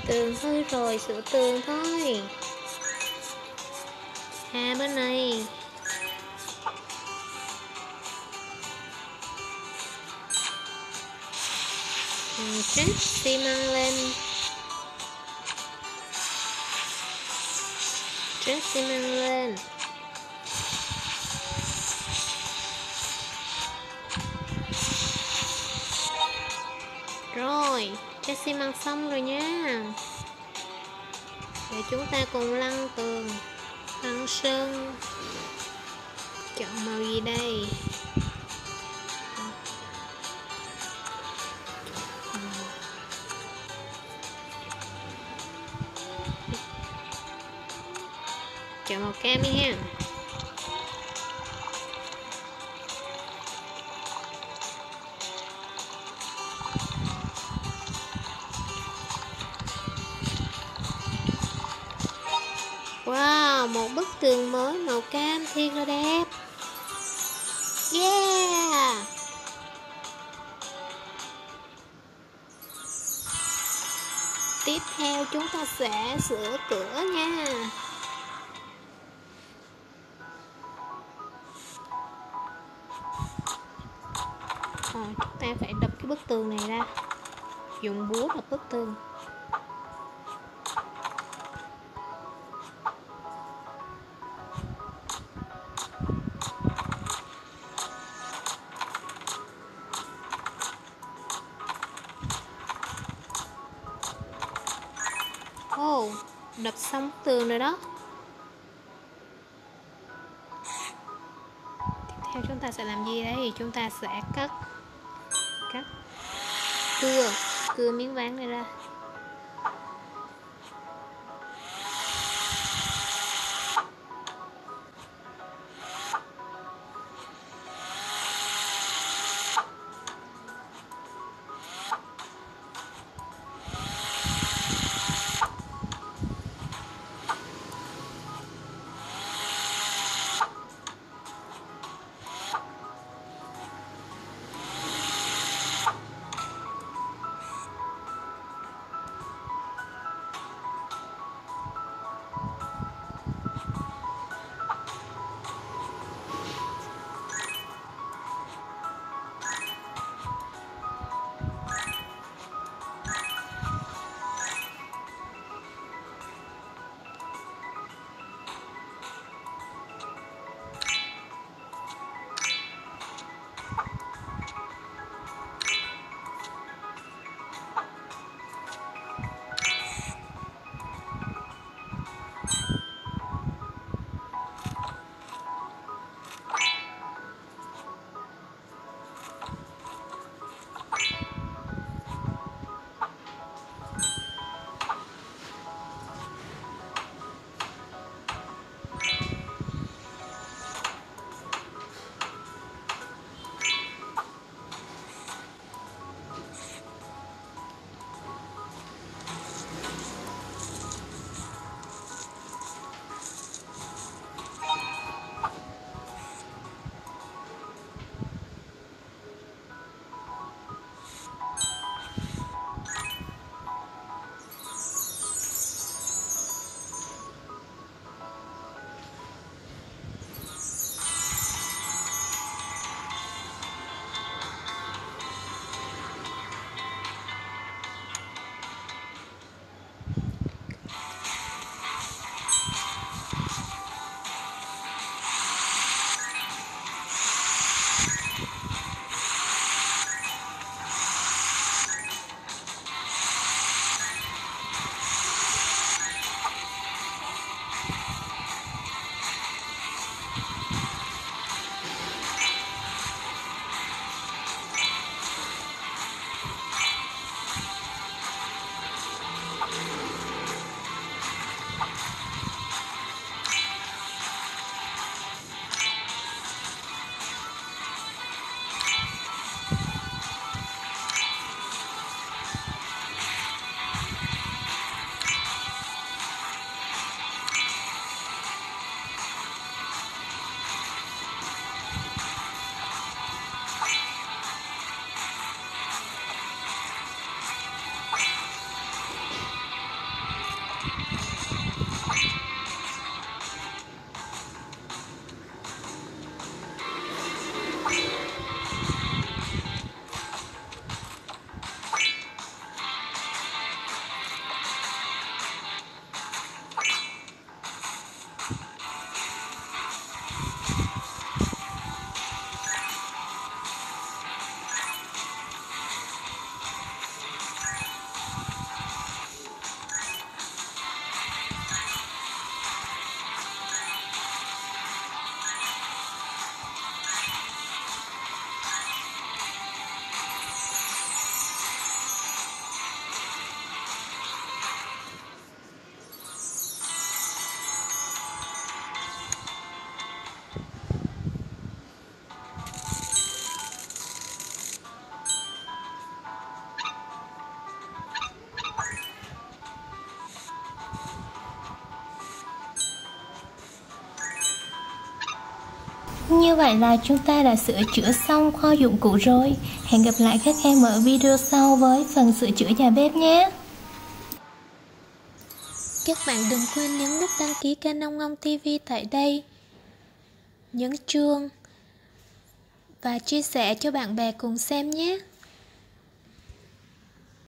Tường hư rồi, sửa tường thôi. Bên này. Trét xi măng lên. Trét xi măng lên. Rồi, trét xi măng xong rồi nha. Để chúng ta cùng lăn tường, lăn sơn. Chọn màu gì đây? Chọn màu cam đi ha. Wow, một bức tường mới màu cam thiệt là đẹp. Yeah. Tiếp theo chúng ta sẽ sửa cửa nha. Chúng ta phải đập cái bức tường này ra. Dùng búa đập bức tường. Đập xong bức tường rồi đó. Tiếp theo chúng ta sẽ làm gì đây? Chúng ta sẽ cắt cưa miếng ván này ra. Như vậy là chúng ta đã sửa chữa xong kho dụng cụ rồi. Hẹn gặp lại các em ở video sau với phần sửa chữa nhà bếp nhé. Các bạn đừng quên nhấn nút đăng ký kênh Ông Ngông TV tại đây, nhấn chuông và chia sẻ cho bạn bè cùng xem nhé.